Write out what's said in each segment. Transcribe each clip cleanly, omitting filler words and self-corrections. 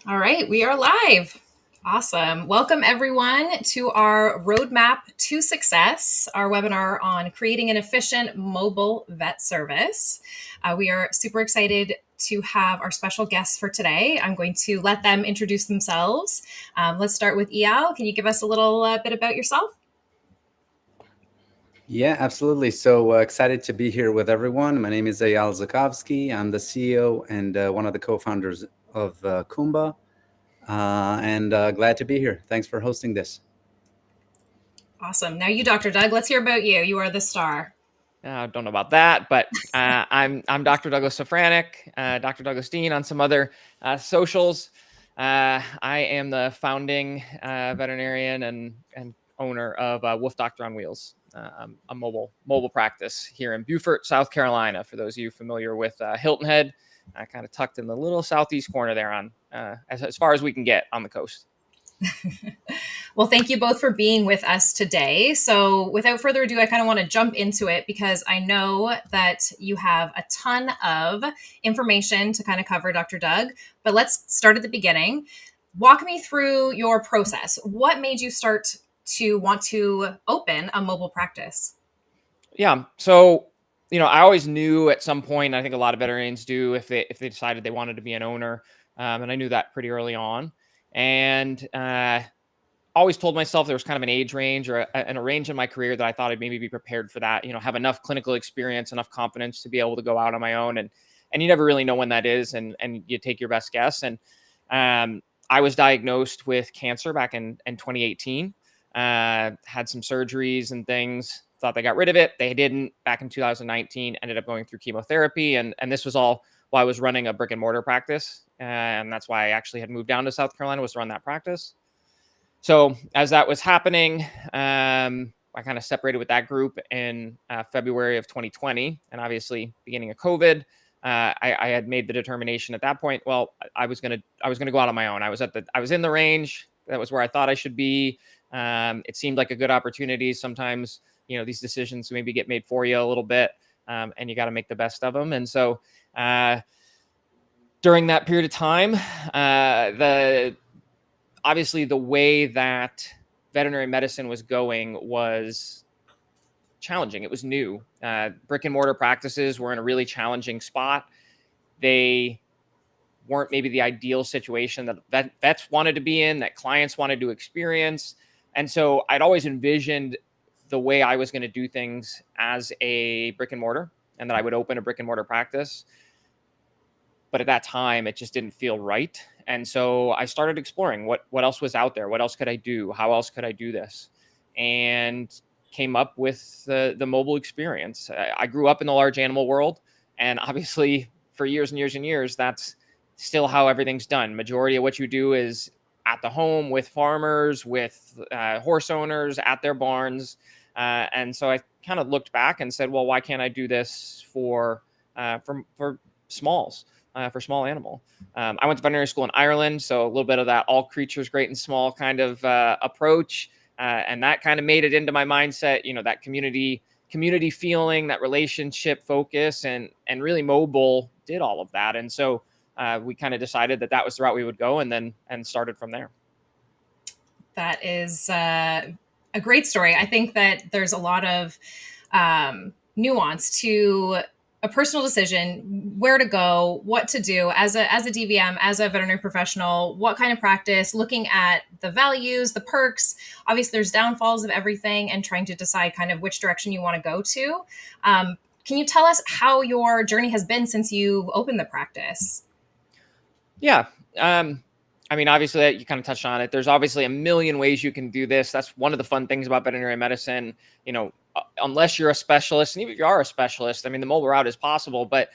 All right, we are live. Awesome. Welcome, everyone, to our Roadmap to Success, our webinar on creating an efficient mobile vet service. We are super excited to have our special guests for today. I'm going to let them introduce themselves. Let's start with Eyal. Can you give us a little bit about yourself? Yeah, absolutely. So excited to be here with everyone. My name is Eyal Zukovsky. I'm the CEO and one of the co-founders of Kumba, and glad to be here. Thanks for hosting this. Awesome. Now you, Dr. Doug, let's hear about you. You are the star. I don't know about that, but I'm Dr. Douglas Cifranick, Dr. Douglas Dean on some other socials. I am the founding veterinarian and owner of WoofDoctor on Wheels, a mobile practice here in Beaufort, South Carolina. For those of you familiar with Hilton Head, kind of tucked in the little southeast corner there on as far as we can get on the coast. Well, thank you both for being with us today. So without further ado, I kind of want to jump into it because I know that you have a ton of information to kind of cover, Dr. Doug, but let's start at the beginning. Walk me through your process. What made you start to want to open a mobile practice? Yeah. So, I always knew at some point, I think a lot of veterinarians do, if they decided they wanted to be an owner. And I knew that pretty early on. And always told myself there was kind of an age range or a range in my career that I thought I'd maybe be prepared for that, have enough clinical experience, enough confidence to be able to go out on my own. And you never really know when that is. And you take your best guess. And I was diagnosed with cancer back in 2018, had some surgeries and things, thought they got rid of it. They didn't. Back in 2019, ended up going through chemotherapy. And this was all while I was running a brick and mortar practice. And that's why I actually had moved down to South Carolina, was to run that practice. So as that was happening, I kind of separated with that group in February of 2020, and obviously beginning of COVID, I had made the determination at that point. Well, I was gonna go out on my own. I was in the range. That was where I thought I should be. It seemed like a good opportunity. Sometimes these decisions maybe get made for you a little bit, and you got to make the best of them. And so during that period of time, obviously the way that veterinary medicine was going was challenging. It was new. Brick and mortar practices were in a really challenging spot. They weren't maybe the ideal situation that vets wanted to be in, that clients wanted to experience. And so I'd always envisioned the way I was going to do things as a brick and mortar, and that I would open a brick and mortar practice. But at that time, it just didn't feel right. And so I started exploring what else was out there. What else could I do? How else could I do this? And came up with the mobile experience. I grew up in the large animal world. And obviously, for years and years and years, that's still how everything's done. Majority of what you do is at the home with farmers, with horse owners, at their barns. And so I kind of looked back and said, well, why can't I do this for smalls? For small animal. I went to veterinary school in Ireland, so a little bit of that all creatures great and small kind of approach, and that kind of made it into my mindset. That community feeling, that relationship focus, and really mobile did all of that. And so we kind of decided that was the route we would go, and started from there. That is a great story. I think that there's a lot of nuance to a personal decision, where to go, what to do as a DVM, as a veterinary professional, what kind of practice, looking at the values, the perks. Obviously, there's downfalls of everything, and trying to decide kind of which direction you want to go to. Can you tell us how your journey has been since you opened the practice? Yeah. Obviously, you kind of touched on it. There's obviously a million ways you can do this. That's one of the fun things about veterinary medicine. Unless you're a specialist, and even if you are a specialist, the mobile route is possible, but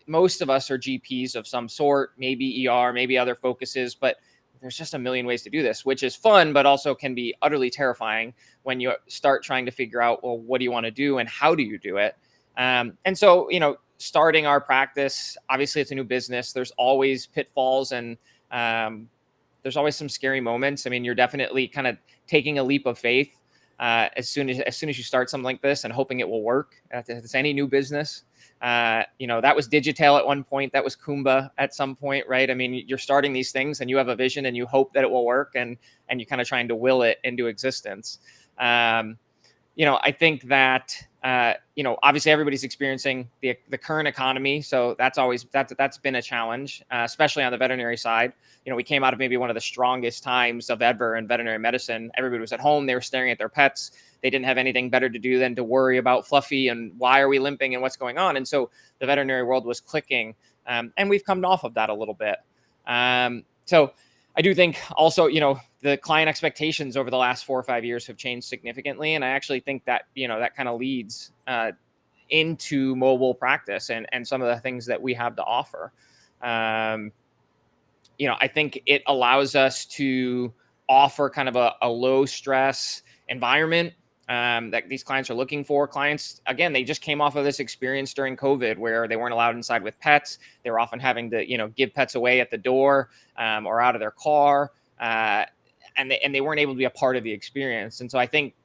most of us are GPs of some sort, maybe ER, maybe other focuses, but there's just a million ways to do this, which is fun, but also can be utterly terrifying when you start trying to figure out, well, what do you want to do and how do you do it? And so, starting our practice, obviously it's a new business. There's always pitfalls, and there's always some scary moments. You're definitely kind of taking a leap of faith. as soon as you start something like this and hoping it will work. It's any new business. That was Digital at one point. That was Kumba at some point, right? I mean, you're starting these things and you have a vision and you hope that it will work, and you're kind of trying to will it into existence. I think that obviously everybody's experiencing the current economy, so that's been a challenge, especially on the veterinary side. We came out of maybe one of the strongest times of ever in veterinary medicine. Everybody was at home; they were staring at their pets. They didn't have anything better to do than to worry about Fluffy and why are we limping and what's going on. And so the veterinary world was clicking, and we've come off of that a little bit. So I do think also, the client expectations over the last 4 or 5 years have changed significantly. And I actually think that, that kind of leads into mobile practice and some of the things that we have to offer. I think it allows us to offer kind of a low stress environment that these clients are looking for. Clients, again, they just came off of this experience during COVID where they weren't allowed inside with pets. They were often having to, give pets away at the door or out of their car. And they weren't able to be a part of the experience. And so I think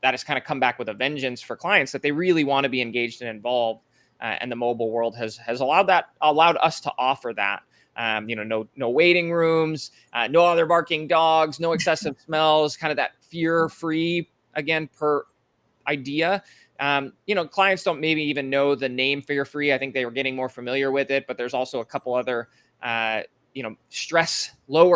that has kind of come back with a vengeance for clients that they really want to be engaged and involved. And the mobile world has allowed us to offer that. No waiting rooms, no other barking dogs, no excessive smells, kind of that fear-free, again, per idea. Clients don't maybe even know the name fear-free. I think they were getting more familiar with it, but there's also a couple other, lower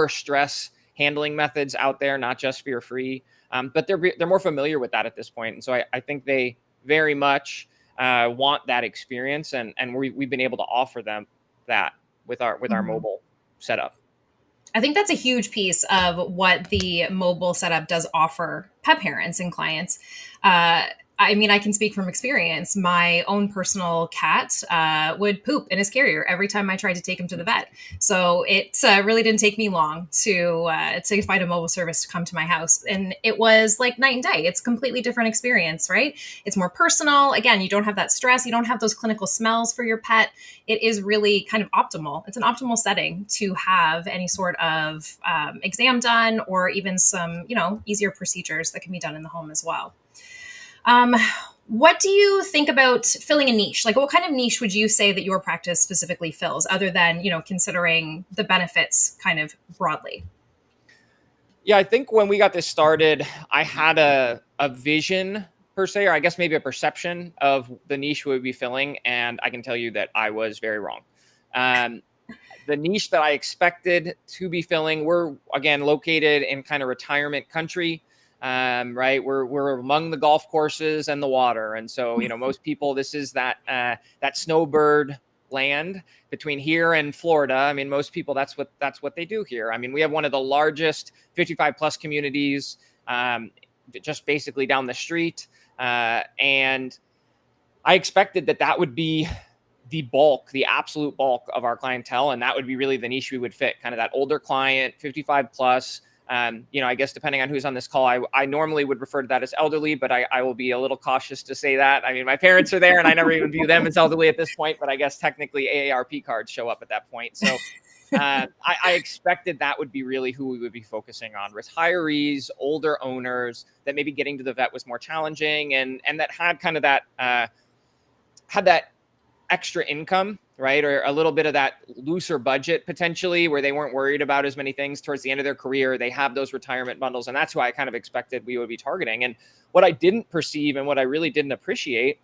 stress handling methods out there, not just fear-free. But they're more familiar with that at this point. And so I think they very much want that experience, and we've been able to offer them that with our mobile setup. I think that's a huge piece of what the mobile setup does offer pet parents and clients. I mean, I can speak from experience. My own personal cat would poop in his carrier every time I tried to take him to the vet. So it really didn't take me long to find a mobile service to come to my house. And it was like night and day. It's a completely different experience, right? It's more personal. Again, you don't have that stress. You don't have those clinical smells for your pet. It is really kind of optimal. It's an optimal setting to have any sort of exam done, or even some, easier procedures that can be done in the home as well. What do you think about filling a niche? Like, what kind of niche would you say that your practice specifically fills, other than, considering the benefits kind of broadly? Yeah, I think when we got this started, I had a vision per se, or I guess maybe a perception of the niche we would be filling. And I can tell you that I was very wrong. The niche that I expected to be filling, we're, again, located in kind of retirement country. Right. We're among the golf courses and the water. And so, most people, this is that snowbird land between here and Florida. I mean, most people, that's what they do here. I mean, we have one of the largest 55 plus communities, just basically down the street. And I expected that would be the absolute bulk of our clientele. And that would be really the niche we would fit, kind of that older client, 55 plus. I guess depending on who's on this call, I normally would refer to that as elderly, but I will be a little cautious to say that. I mean, my parents are there and I never even view them as elderly at this point, but I guess technically AARP cards show up at that point. So I expected that would be really who we would be focusing on: retirees, older owners that maybe getting to the vet was more challenging, and that had kind of that extra income, right? Or a little bit of that looser budget potentially, where they weren't worried about as many things towards the end of their career. They have those retirement bundles, and that's who I kind of expected we would be targeting. And what I didn't perceive and what I really didn't appreciate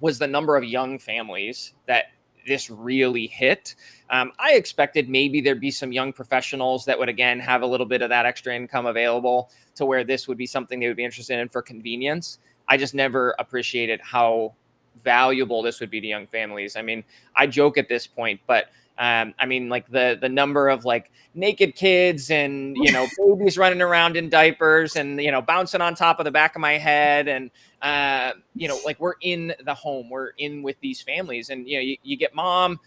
was the number of young families that this really hit. I expected maybe there'd be some young professionals that would, again, have a little bit of that extra income available to where this would be something they would be interested in for convenience. I just never appreciated how valuable this would be to young families. I mean, I joke at this point, but like the number of like naked kids and, babies running around in diapers and, bouncing on top of the back of my head. And, like we're in the home, we're in with these families, and, you get mom,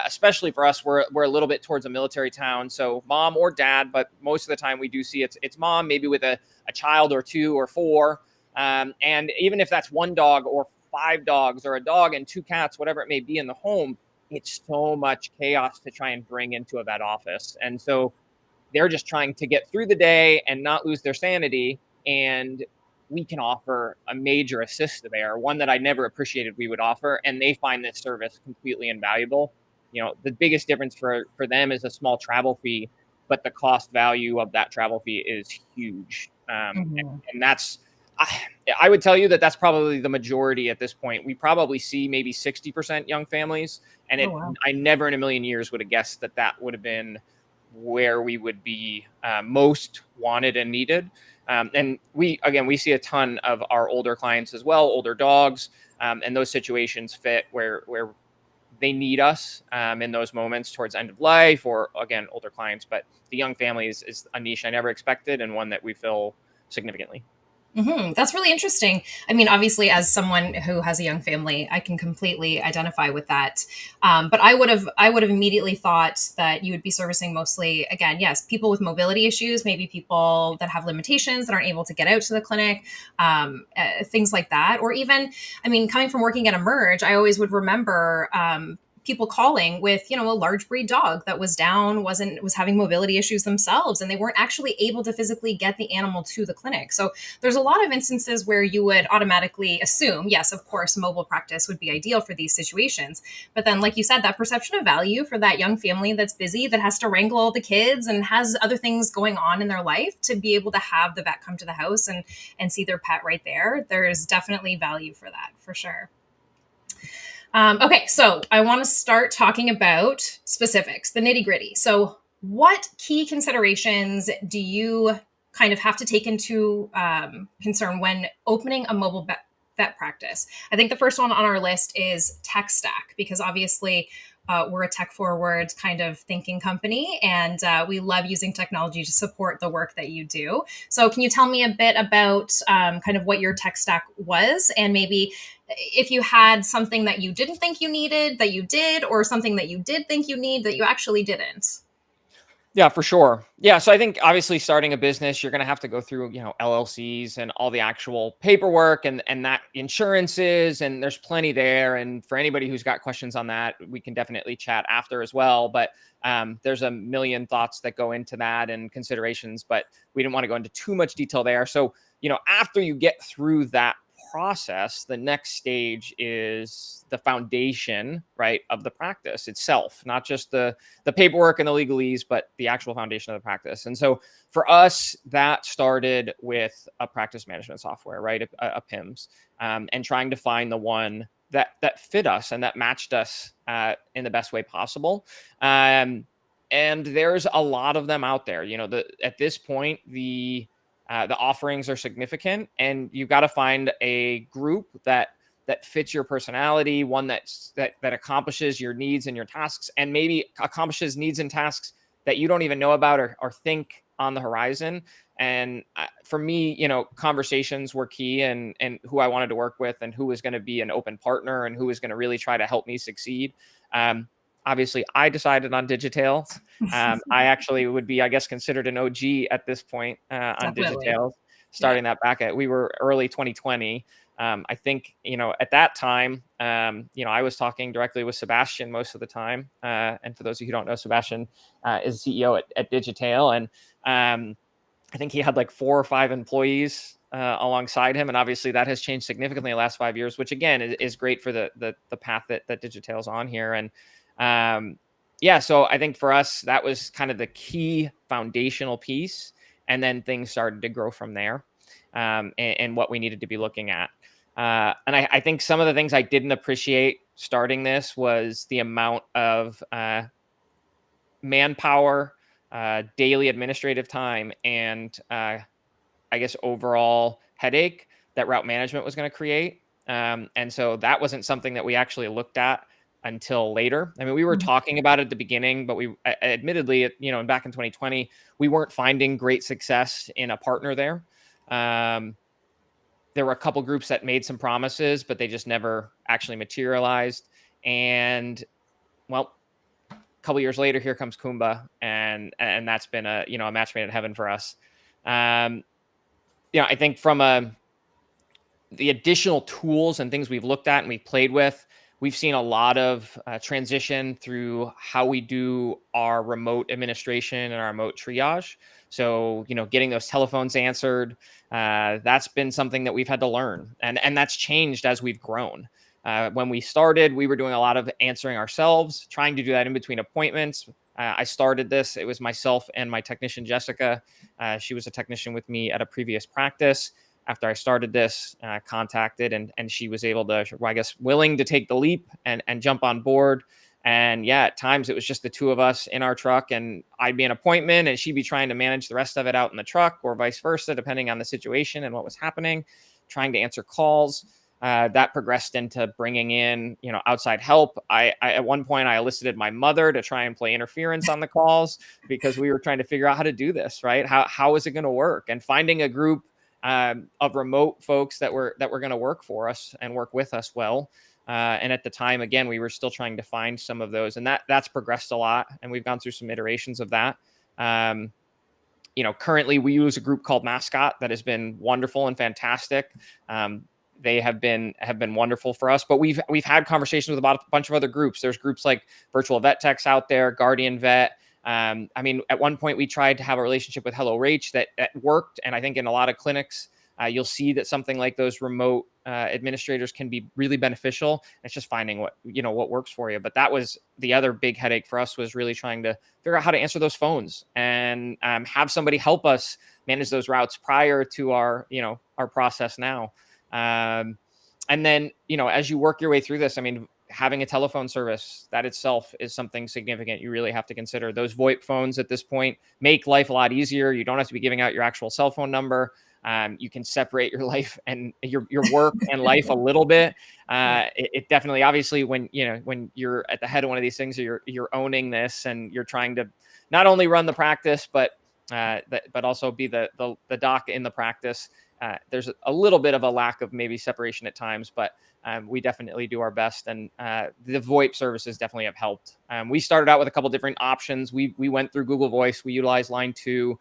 especially for us, we're a little bit towards a military town. So mom or dad, but most of the time we do see it's mom, maybe with a child or 2 or 4. And even if that's 1 dog or 5 dogs or a dog and 2 cats, whatever it may be in the home, it's so much chaos to try and bring into a vet office. And so they're just trying to get through the day and not lose their sanity. And we can offer a major assist there, one that I never appreciated we would offer, and they find this service completely invaluable. The biggest difference for them is a small travel fee, but the cost value of that travel fee is huge. Mhm. And that's, I would tell you that that's probably the majority at this point. We probably see maybe 60% young families, and Oh, wow. I never in a million years would have guessed that that would have been where we would be most wanted and needed. And we see a ton of our older clients as well, older dogs, and those situations fit where they need us in those moments towards end of life, or again, older clients. But the young families is a niche I never expected, and one that we fill significantly. That's really interesting. I mean, obviously, as someone who has a young family, I can completely identify with that. But I would have immediately thought that you would be servicing mostly, again, yes, people with mobility issues, maybe people that have limitations that aren't able to get out to the clinic, things like that. Or even, I mean, coming from working at Emerge, I always would remember people calling with a large breed dog that was down, was having mobility issues themselves, and they weren't actually able to physically get the animal to the clinic. So there's a lot of instances where you would automatically assume, yes, of course, mobile practice would be ideal for these situations. But then, like you said, that perception of value for that young family that's busy, that has to wrangle all the kids and has other things going on in their life, to be able to have the vet come to the house and see their pet right there, there's definitely value for that, for sure. Okay, so I want to start talking about specifics, the nitty gritty. So, what key considerations do you kind of have to take into concern when opening a mobile vet practice? I think the first one on our list is tech stack, because obviously we're a tech forward kind of thinking company, and we love using technology to support the work that you do. So, can you tell me a bit about kind of what your tech stack was, and maybe if you had something that you didn't think you needed that you did, or something that you did think you need that you actually didn't? Yeah, for sure. Yeah, so I think obviously starting a business, you're going to have to go through, LLCs and all the actual paperwork and that insurances, and there's plenty there. And for anybody who's got questions on that, we can definitely chat after as well. But there's a million thoughts that go into that and considerations, but we didn't want to go into too much detail there. So, after you get through that process, the next stage is the foundation, right, of the practice itself, not just the paperwork and the legalese, but the actual foundation of the practice. And so for us, that started with a practice management software, right, a PIMS, and trying to find the one that fit us and that matched us in the best way possible. And there's a lot of them out there. At this point, the offerings are significant, and you've got to find a group that fits your personality, one that accomplishes your needs and your tasks, and maybe accomplishes needs and tasks that you don't even know about or think on the horizon. And for me, conversations were key, and who I wanted to work with, and who was going to be an open partner, and who was going to really try to help me succeed. Obviously, I decided on Digitails. I actually would be, I guess, considered an OG at this point on Definitely. Digitails, starting that back we were early 2020. I think, at that time, I was talking directly with Sebastian most of the time. And for those of you who don't know, Sebastian is CEO at Digitail. And I think he had like 4 or 5 employees alongside him. And obviously that has changed significantly in the last 5 years, which again is great for the path that Digitail's on here. And so I think for us, that was kind of the key foundational piece. And then things started to grow from there, and what we needed to be looking at. And I think some of the things I didn't appreciate starting this was the amount of manpower, daily administrative time, and I guess overall headache that route management was going to create. And so that wasn't something that we actually looked at until later. I mean, we were talking about it at the beginning, but we admittedly, back in 2020, we weren't finding great success in a partner there. There were a couple groups that made some promises, but they just never actually materialized. And well, a couple years later, here comes Kumba, and that's been a match made in heaven for us. I think from the additional tools and things we've looked at and we've played with, we've seen a lot of transition through how we do our remote administration and our remote triage. So, getting those telephones answered, that's been something that we've had to learn. And that's changed as we've grown. When we started, we were doing a lot of answering ourselves, trying to do that in between appointments. I started this. It was myself and my technician, Jessica. She was a technician with me at a previous practice. After I started this, contacted, and she was able to, I guess, willing to take the leap and jump on board. And yeah, at times it was just the two of us in our truck, and I'd be an appointment and she'd be trying to manage the rest of it out in the truck, or vice versa, depending on the situation and what was happening, trying to answer calls. That progressed into bringing in, outside help. I at one point I elicited my mother to try and play interference on the calls because we were trying to figure out how to do this, right? How is it going to work? And finding a group of remote folks that were going to work for us and work with us well. And at the time, again, we were still trying to find some of those, and that's progressed a lot. And we've gone through some iterations of that. Currently we use a group called Mascot that has been wonderful and fantastic. They have been wonderful for us, but we've had conversations with a bunch of other groups. There's groups like Virtual Vet Techs out there, Guardian Vet. At one point we tried to have a relationship with Hello Rach that worked. And I think in a lot of clinics, you'll see that something like those remote administrators can be really beneficial. It's just finding what works for you. But that was the other big headache for us, was really trying to figure out how to answer those phones and have somebody help us manage those routes prior to our process now. And then, as you work your way through this, having a telephone service, that itself is something significant. You really have to consider. Those VoIP phones at this point make life a lot easier. You don't have to be giving out your actual cell phone number. You can separate your life and your work and life a little bit. It definitely, obviously, when you're at the head of one of these things, you're owning this, and you're trying to not only run the practice, but also be the doc in the practice. There's a little bit of a lack of maybe separation at times, but we definitely do our best. And the VoIP services definitely have helped. We started out with a couple different options. We went through Google Voice. We utilized Line 2.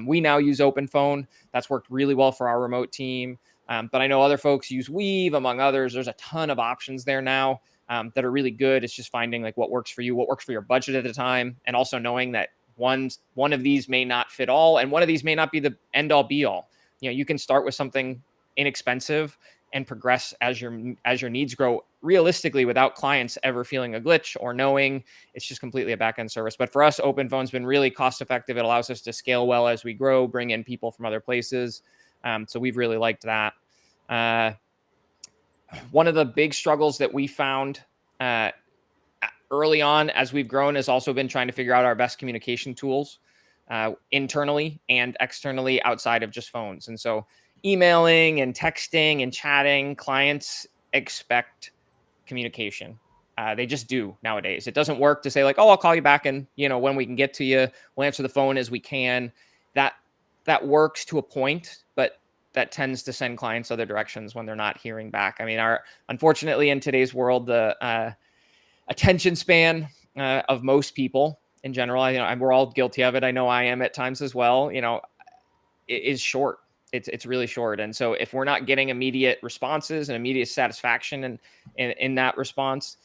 We now use Open Phone. That's worked really well for our remote team. But I know other folks use Weave, among others. There's a ton of options there now that are really good. It's just finding like what works for you, what works for your budget at the time, and also knowing that one of these may not fit all, and one of these may not be the end all be all. You can start with something inexpensive and progress as your needs grow, realistically, without clients ever feeling a glitch or knowing it's just completely a back-end service. But for us, Open Phone's been really cost effective. It allows us to scale well as we grow, bring in people from other places. So we've really liked that. One of the big struggles that we found early on as we've grown has also been trying to figure out our best communication tools internally and externally outside of just phones. And so emailing and texting and chatting, clients expect communication. They just do nowadays. It doesn't work to say like, oh, I'll call you back and when we can get to you, we'll answer the phone as we can. That works to a point, but that tends to send clients other directions when they're not hearing back. Unfortunately, in today's world, the attention span of most people in general, we're all guilty of it. I know I am at times as well. It is short. It's really short. And so if we're not getting immediate responses and immediate satisfaction in that response,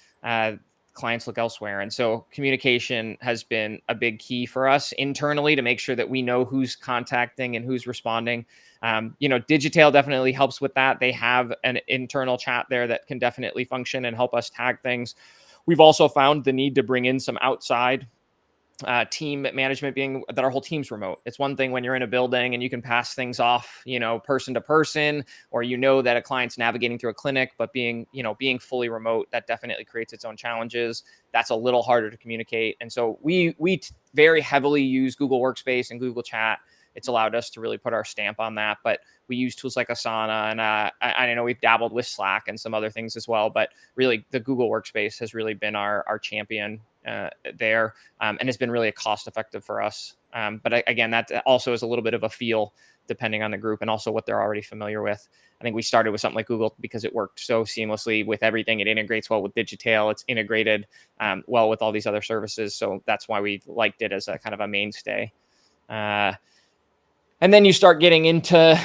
clients look elsewhere. And so communication has been a big key for us internally to make sure that we know who's contacting and who's responding. Digitail definitely helps with that. They have an internal chat there that can definitely function and help us tag things. We've also found the need to bring in some outside team management, being that our whole team's remote. It's one thing when you're in a building and you can pass things off, person to person, or that a client's navigating through a clinic, but being fully remote, that definitely creates its own challenges. That's a little harder to communicate. And so we very heavily use Google Workspace and Google Chat. It's allowed us to really put our stamp on that, but we use tools like Asana, and I know we've dabbled with Slack and some other things as well, but really the Google Workspace has really been our champion there, and it's been really a cost-effective for us. But again, that also is a little bit of a feel depending on the group and also what they're already familiar with. I think we started with something like Google because it worked so seamlessly with everything. It integrates well with Digitail. It's integrated well with all these other services. So that's why we liked it as a kind of a mainstay. And then you start getting into,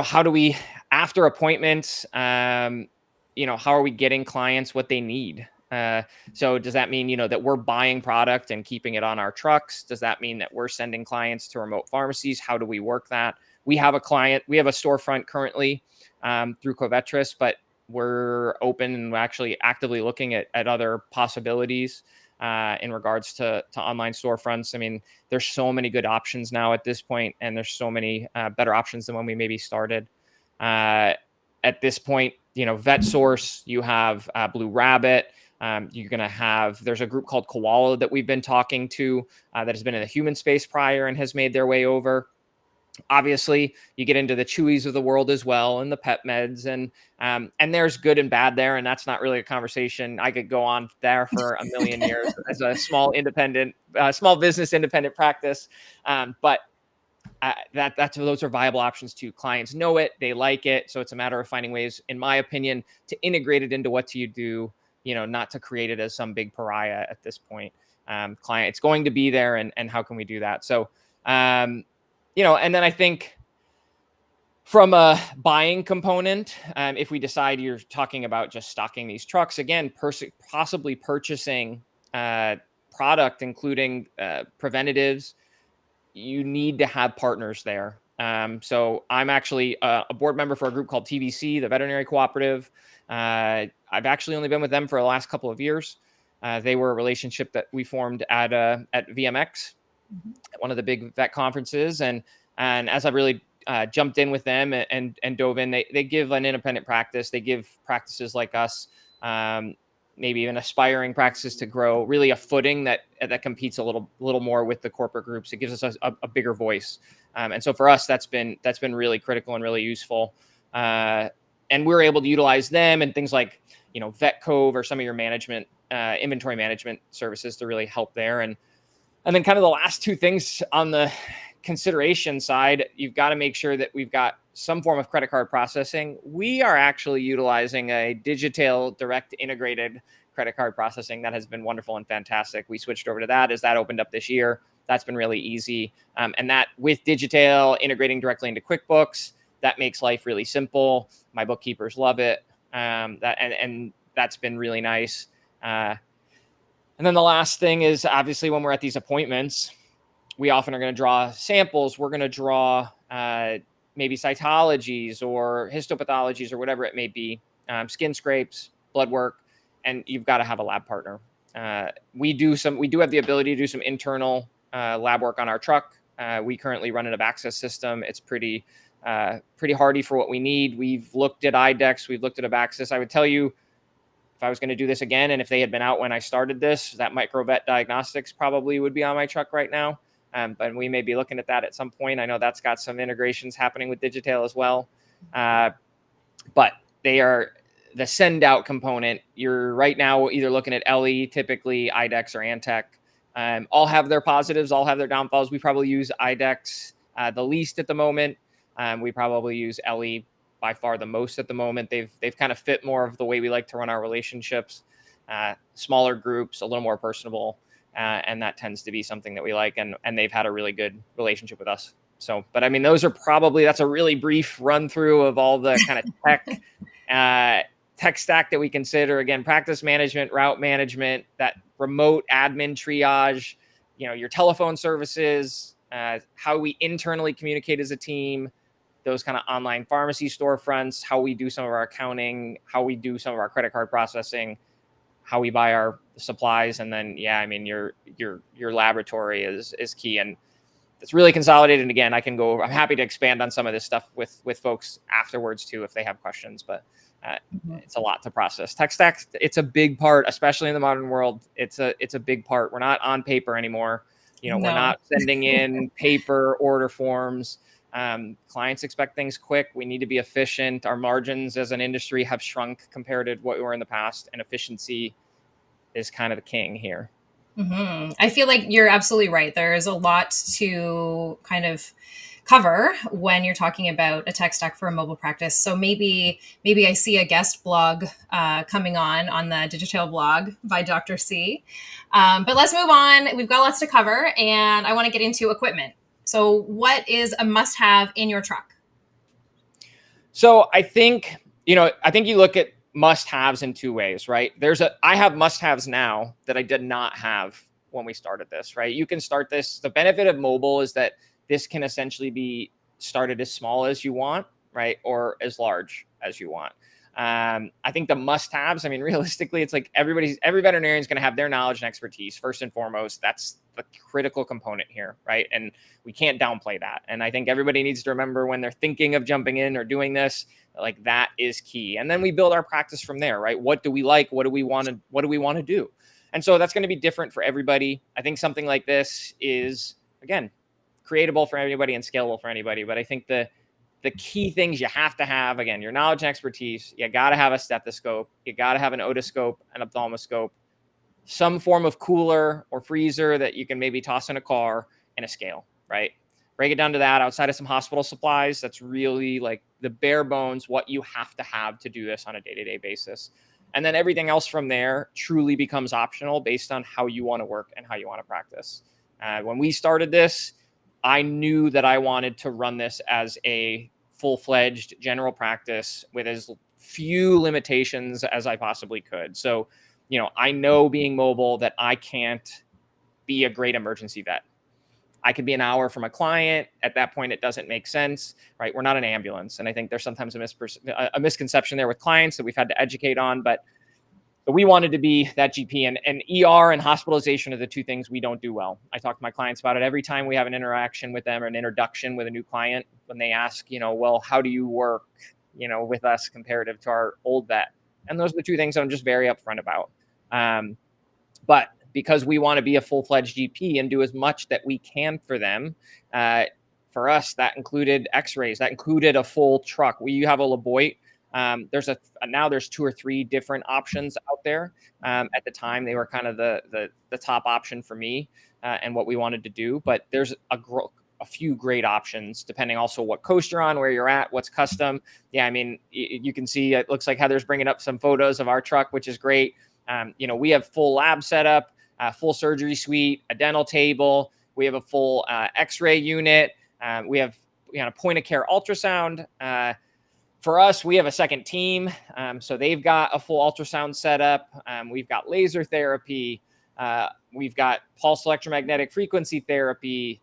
how do we, after appointments, how are we getting clients what they need? So does that mean, that we're buying product and keeping it on our trucks? Does that mean that we're sending clients to remote pharmacies? How do we work that? We have a storefront currently through Covetrus, but we're open and we're actually actively looking at other possibilities in regards to online storefronts. I mean, there's so many good options now at this point, and there's so many better options than when we maybe started. At this point, VetSource, you have Blue Rabbit. You're going to have, there's a group called Koala that we've been talking to that has been in the human space prior and has made their way over. Obviously, you get into the Chewies of the world as well, and the pet meds, and there's good and bad there, and that's not really a conversation. I could go on there for a million years as a small business independent practice, but those are viable options too. Clients know it, they like it, so it's a matter of finding ways, in my opinion, to integrate it into what you do. Not to create it as some big pariah at this point. Client, it's going to be there, and how can we do that? So. And then I think from a buying component, if we decide you're talking about just stocking these trucks, again, possibly purchasing product, including preventatives, you need to have partners there. So I'm actually a board member for a group called TVC, the Veterinary Cooperative. I've actually only been with them for the last couple of years. They were a relationship that we formed at VMX, at one of the big vet conferences. And as I really jumped in with them and dove in, they give an independent practice. They give practices like us, maybe even aspiring practices, to grow really a footing that competes a little more with the corporate groups. It gives us a bigger voice. And so for us, that's been really critical and really useful. And we're able to utilize them and things like, Vet Cove or some of your management, inventory management services to really help there. And then kind of the last two things on the consideration side, you've got to make sure that we've got some form of credit card processing. We are actually utilizing a Digital direct integrated credit card processing that has been wonderful and fantastic. We switched over to that as that opened up this year. That's been really easy. And that with Digital integrating directly into QuickBooks, that makes life really simple. My bookkeepers love it. And that's been really nice. And then the last thing is, obviously, when we're at these appointments, we often are going to draw samples. We're going to draw maybe cytologies or histopathologies or whatever it may be, skin scrapes, blood work, and you've got to have a lab partner. We do have the ability to do some internal lab work on our truck. We currently run an Abaxis system. It's pretty hardy for what we need. We've looked at IDEX. We've looked at Abaxis. I would tell you, if I was going to do this again, and if they had been out when I started this, that Microvet Diagnostics probably would be on my truck right now. But we may be looking at that at some point. I know that's got some integrations happening with Digital as well. But they are the send out component. You're right now either looking at LE, typically IDEX or Antec. All have their positives, all have their downfalls. We probably use IDEX the least at the moment. We probably use LE by far the most at the moment. They've kind of fit more of the way we like to run our relationships, smaller groups, a little more personable, and that tends to be something that we like, and they've had a really good relationship with us. So, but I mean, that's a really brief run through of all the kind of tech stack that we consider. Again, practice management, route management, that remote admin triage, your telephone services, how we internally communicate as a team, those kind of online pharmacy storefronts, how we do some of our accounting, how we do some of our credit card processing, how we buy our supplies. And then, your laboratory is key. And it's really consolidated. And again, I'm happy to expand on some of this stuff with folks afterwards too, if they have questions, but it's a lot to process. Tech stack, it's a big part, especially in the modern world. It's a big part. We're not on paper anymore. No. We're not sending in paper order forms. Clients expect things quick. We need to be efficient. Our margins as an industry have shrunk compared to what we were in the past, and efficiency is kind of the king here. Mm-hmm. I feel like you're absolutely right. There is a lot to kind of cover when you're talking about a tech stack for a mobile practice. So maybe I see a guest blog coming on the Digital blog by Dr. C. But let's move on. We've got lots to cover, and I want to get into equipment. So what is a must-have in your truck? So I think you look at must-haves in two ways, right? I have must-haves now that I did not have when we started this, right? You can start this. The benefit of mobile is that this can essentially be started as small as you want, right? Or as large as you want. I think the must-haves, I mean, realistically, it's like every veterinarian is going to have their knowledge and expertise first and foremost. That's the critical component here, right? And we can't downplay that. And I think everybody needs to remember when they're thinking of jumping in or doing this, like that is key. And then we build our practice from there, right? What do we like? What do we want to do? And so that's going to be different for everybody. I think something like this is, again, creatable for anybody and scalable for anybody. But I think the key things you have to have, again, your knowledge and expertise. You got to have a stethoscope. You got to have an otoscope, an ophthalmoscope, some form of cooler or freezer that you can maybe toss in a car, and a scale, right? Break it down to that. Outside of some hospital supplies, that's really like the bare bones, what you have to do this on a day-to-day basis. And then everything else from there truly becomes optional based on how you want to work and how you want to practice. When we started this, I knew that I wanted to run this as a full-fledged general practice with as few limitations as I possibly could. So, I know being mobile that I can't be a great emergency vet. I could be an hour from a client. At that point, it doesn't make sense, right? We're not an ambulance. And I think there's sometimes a misconception there with clients that we've had to educate on, but we wanted to be that GP, and ER and hospitalization are the two things we don't do well. I talk to my clients about it every time we have an interaction with them or an introduction with a new client, when they ask, well, how do you work, with us comparative to our old vet? And those are the two things that I'm just very upfront about. But because we want to be a full-fledged GP and do as much that we can for them, for us, that included x-rays, that included a full truck. We have a Laboit. There's 2 or 3 different options out there. At the time, they were kind of the top option for me and what we wanted to do. But there's a few great options depending also what coast you're on, where you're at, what's custom. Yeah, I mean, you can see it looks like Heather's bringing up some photos of our truck, which is great. We have full lab setup, full surgery suite, a dental table. We have a full X-ray unit. We have a point of care ultrasound. For us, we have a second team. So they've got a full ultrasound setup. We've got laser therapy. We've got pulse electromagnetic frequency therapy.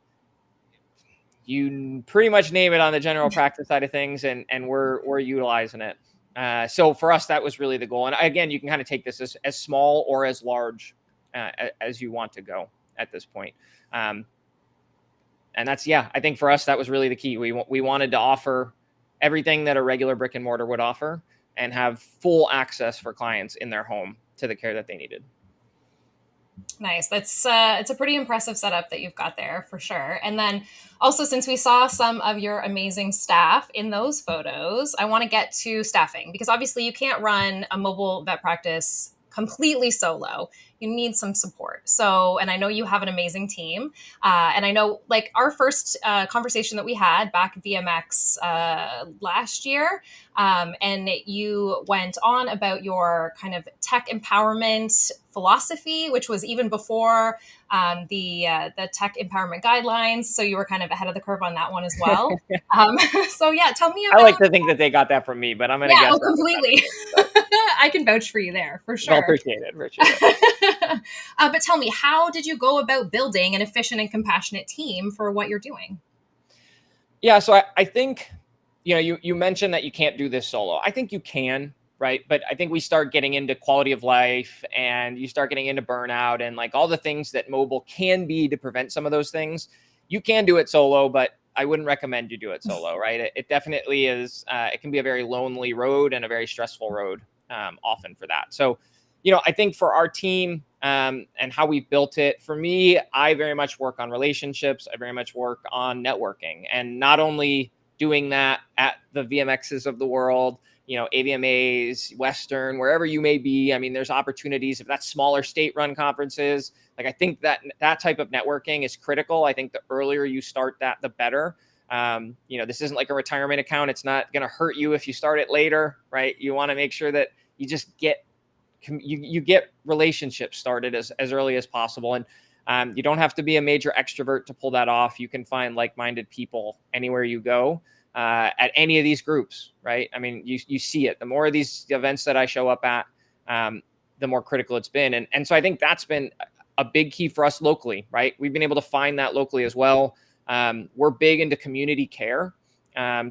You pretty much name it on the general practice side of things, and we're utilizing it. So for us, that was really the goal. And again, you can kind of take this as small or as large as you want to go at this point. And that's, I think for us, that was really the key. We wanted to offer everything that a regular brick and mortar would offer and have full access for clients in their home to the care that they needed. Nice. That's it's a pretty impressive setup that you've got there for sure. And then also, since we saw some of your amazing staff in those photos, I want to get to staffing, because obviously you can't run a mobile vet practice completely solo. You need some support. So, and I know you have an amazing team. And I know, like, our first conversation that we had back at VMX last year, and you went on about your kind of tech empowerment philosophy, which was even before the tech empowerment guidelines. So you were kind of ahead of the curve on that one as well. So yeah, tell me about. I like to think that they got that from me, but I'm going to guess. Completely. I can vouch for you there for sure. Well, appreciate it. But tell me, how did you go about building an efficient and compassionate team for what you're doing? Yeah, so I think, you mentioned that you can't do this solo. I think you can, right? But I think we start getting into quality of life, and you start getting into burnout and like all the things that mobile can be to prevent some of those things. You can do it solo, but I wouldn't recommend you do it solo, right? It definitely is. It can be a very lonely road and a very stressful road often for that. So, I think for our team and how we've built it, for me, I very much work on relationships. I very much work on networking, and not only doing that at the VMXs of the world, AVMAs, Western, wherever you may be. I mean, there's opportunities if that's smaller state-run conferences. Like, I think that type of networking is critical. I think the earlier you start that, the better. This isn't like a retirement account. It's not going to hurt you if you start it later, right? You want to make sure that you just get relationships started as early as possible. And you don't have to be a major extrovert to pull that off. You can find like-minded people anywhere you go. at any of these groups, right? I mean, you see it. The more of these events that I show up at, the more critical it's been. And so I think that's been a big key for us locally, right? We've been able to find that locally as well. We're big into community care.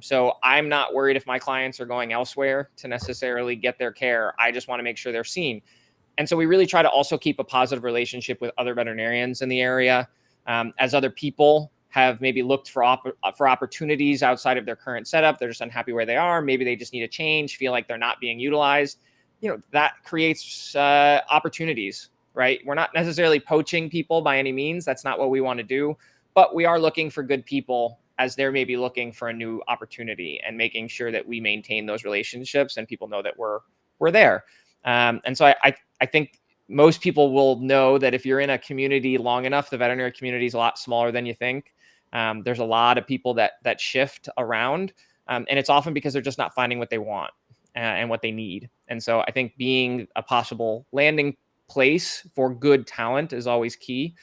So I'm not worried if my clients are going elsewhere to necessarily get their care. I just want to make sure they're seen. And so we really try to also keep a positive relationship with other veterinarians in the area. As other people have maybe looked for opportunities outside of their current setup, they're just unhappy where they are. Maybe they just need a change, feel like they're not being utilized. That creates opportunities, right? We're not necessarily poaching people by any means. That's not what we want to do. But we are looking for good people as they're maybe looking for a new opportunity, and making sure that we maintain those relationships and people know that we're there. And so I think most people will know that if you're in a community long enough, the veterinary community is a lot smaller than you think. There's a lot of people that shift around, and it's often because they're just not finding what they want and what they need. And so I think being a possible landing place for good talent is always key.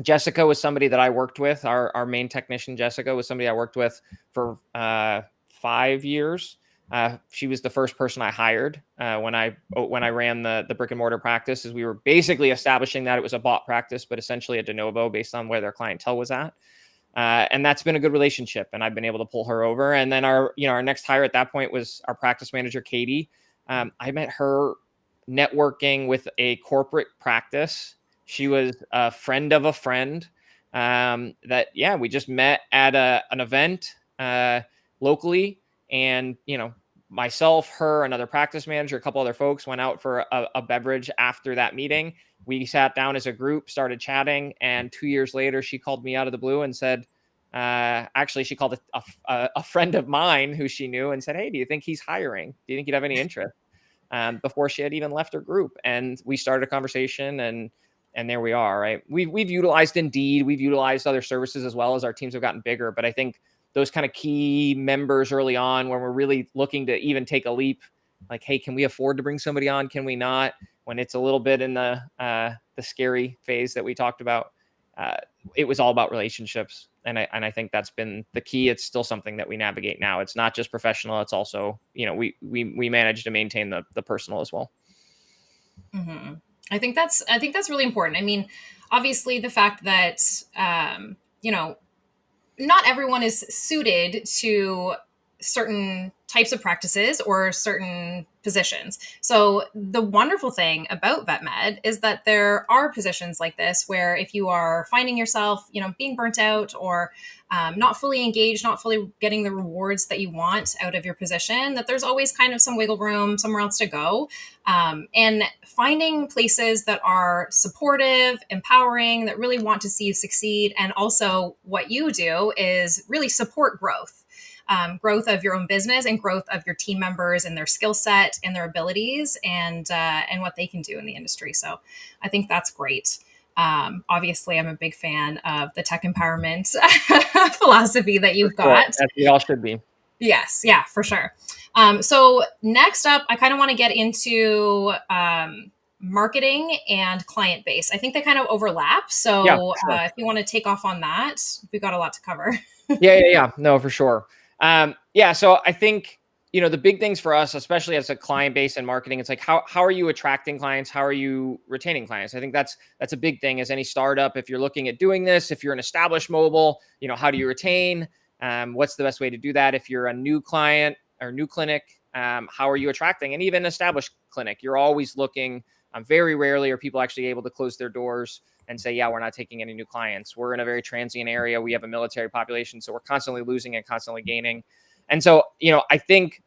Jessica was somebody that I worked with. Our main technician, Jessica, was somebody I worked with for 5 years. She was the first person I hired when I ran the brick and mortar practice. As we were basically establishing that it was a bought practice, but essentially a de novo based on where their clientele was at. And that's been a good relationship, and I've been able to pull her over. And then our next hire at that point was our practice manager, Katie. I met her networking with a corporate practice. She was a friend of a friend we just met at an event locally. And, myself, her, another practice manager, a couple other folks went out for a beverage after that meeting. We sat down as a group, started chatting. And 2 years later, she called me out of the blue and said, actually, she called a friend of mine who she knew and said, "Hey, do you think he's hiring? Do you think you'd have any interest?" Before she had even left her group. And we started a conversation, and there we are, right? We've utilized Indeed. We've utilized other services as well as our teams have gotten bigger. But I think those kind of key members early on, when we're really looking to even take a leap, like, hey, can we afford to bring somebody on? Can we not? When it's a little bit in the scary phase that we talked about, it was all about relationships. And I think that's been the key. It's still something that we navigate now. It's not just professional. It's also, we manage to maintain the personal as well. Mm-hmm. I think that's really important. I mean, obviously the fact that, not everyone is suited to certain types of practices or certain positions. So the wonderful thing about vet med is that there are positions like this where if you are finding yourself, being burnt out or not fully engaged, not fully getting the rewards that you want out of your position, that there's always kind of some wiggle room somewhere else to go. And finding places that are supportive, empowering, that really want to see you succeed. And also what you do is really support growth. Growth of your own business and growth of your team members and their skill set and their abilities and what they can do in the industry. So I think that's great. Obviously, I'm a big fan of the tech empowerment philosophy that you've got. As we all should be. Yes. Yeah, for sure. So next up, I kind of want to get into marketing and client base. I think they kind of overlap. So Yeah, sure. If you want to take off on that, we've got a lot to cover. Yeah. No, for sure. So I think, the big things for us, especially as a client base and marketing, it's like, how are you attracting clients? How are you retaining clients? I think that's a big thing as any startup. If you're looking at doing this, if you're an established mobile, how do you retain? What's the best way to do that? If you're a new client or new clinic, how are you attracting? And even established clinic, you're always looking, very rarely are people actually able to close their doors and say, yeah, we're not taking any new clients. We're in a very transient area. We have a military population, so we're constantly losing and constantly gaining. And so, I think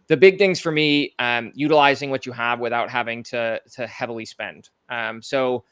the big things for me, utilizing what you have without having to heavily spend. So